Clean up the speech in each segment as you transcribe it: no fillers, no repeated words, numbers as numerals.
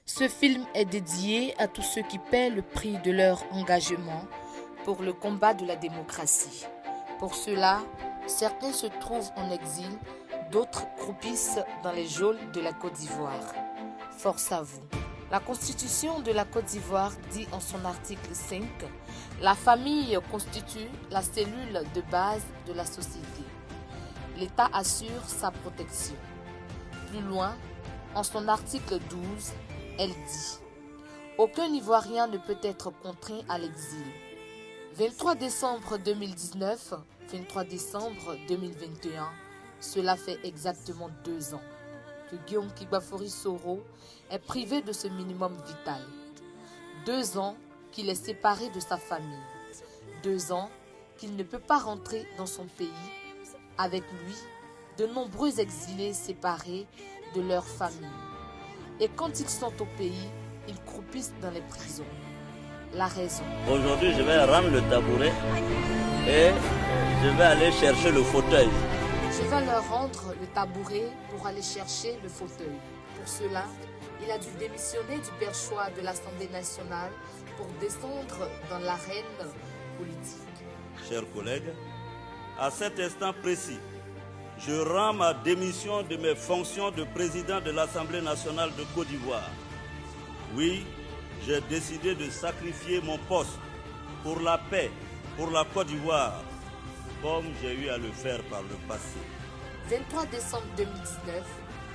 Ce film est dédié à tous ceux qui paient le prix de leur engagement pour le combat de la démocratie. Pour cela, certains se trouvent en exil, d'autres croupissent dans les geôles de la Côte d'Ivoire. Force à vous. La Constitution de la Côte d'Ivoire dit en son article 5 « La famille constitue la cellule de base de la société. L'État assure sa protection. » Plus loin, en son article 12, elle dit « Aucun Ivoirien ne peut être contraint à l'exil. » 23 décembre 2019, 23 décembre 2021, cela fait exactement 2 ans que Guillaume Kigbafori Soro est privé de ce minimum vital. 2 ans qu'il est séparé de sa famille. 2 ans qu'il ne peut pas rentrer dans son pays. Avec lui, de nombreux exilés séparés de leur famille. Et quand ils sont au pays, ils croupissent dans les prisons. La raison. Aujourd'hui, je vais rendre le tabouret et je vais aller chercher le fauteuil. Je vais leur rendre le tabouret pour aller chercher le fauteuil. Pour cela, il a dû démissionner du perchoir de l'Assemblée nationale pour descendre dans l'arène politique. Chers collègues, à cet instant précis, je rends ma démission de mes fonctions de président de l'Assemblée nationale de Côte d'Ivoire. Oui, j'ai décidé de sacrifier mon poste pour la paix, pour la Côte d'Ivoire, comme j'ai eu à le faire par le passé. 23 décembre 2019,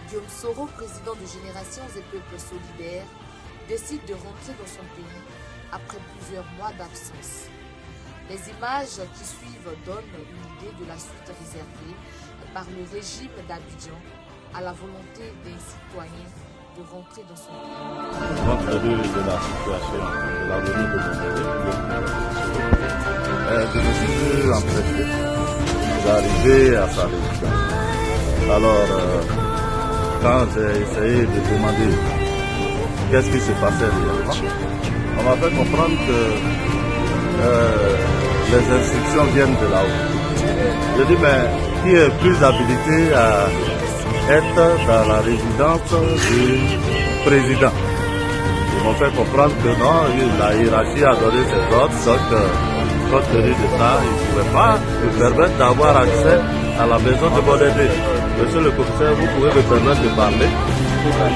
Guillaume Soro, président de Générations et Peuples Solidaires, décide de rentrer dans son pays après plusieurs mois d'absence. Les images qui suivent donnent une idée de la suite réservée par le régime d'Abidjan à la volonté des citoyens de rentrer dans son pays. Compte tenu de la situation, de la venue de mon je me suis vu empressé d'arriver à sa résidence. Alors, quand j'ai essayé de demander qu'est-ce qui se passait réellement, on m'a fait comprendre que les instructions viennent de là-haut. Je dis, mais qui est plus habilité à être dans la résidence du président? Ils m'ont fait comprendre que non, la hiérarchie a donné ses ordres, donc compte tenu de ça, ils ne pouvaient pas me permettre d'avoir accès à la maison de mon aîné. Monsieur le commissaire, vous pouvez me permettre de parler.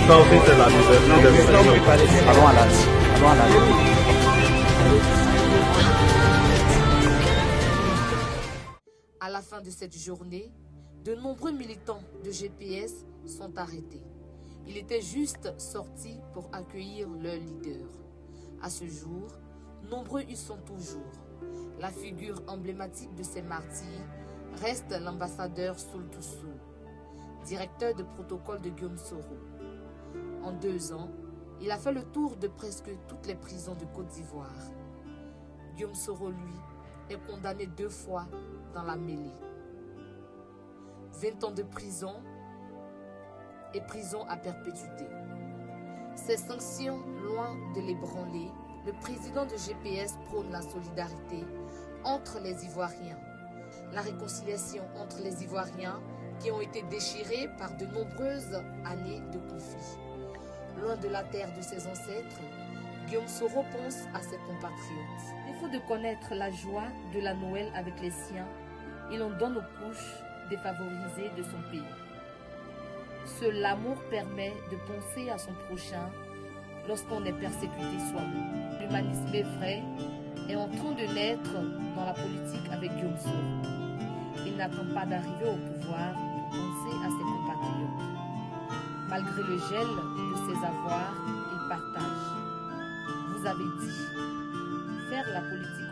Ça aussi, c'est la liberté d'expression. Allons à la À la fin de cette journée, de nombreux militants de GPS sont arrêtés. Ils étaient juste sortis pour accueillir leur leader. À ce jour, nombreux y sont toujours. La figure emblématique de ces martyrs reste l'ambassadeur Soul to Soul, directeur de protocole de Guillaume Soro. En 2 ans, il a fait le tour de presque toutes les prisons de Côte d'Ivoire. Guillaume Soro, lui, est condamné 2 fois dans la mêlée. 20 ans de prison et prison à perpétuité. Ces sanctions, loin de l'ébranler, le président de GPS prône la solidarité entre les Ivoiriens, la réconciliation entre les Ivoiriens qui ont été déchirés par de nombreuses années de conflit. Loin de la terre de ses ancêtres, Guillaume Soro pense à ses compatriotes. Il faut de connaître la joie de la Noël avec les siens, il en donne aux couches défavorisées de son pays. Seul l'amour permet de penser à son prochain lorsqu'on est persécuté soi-même. L'humanisme est vrai est en train de naître dans la politique avec Guillaume Soro. Il n'attend pas d'arriver au pouvoir pour penser à ses compatriotes. Malgré le gel de ses avoirs, il partage. Vous avez dit, faire la politique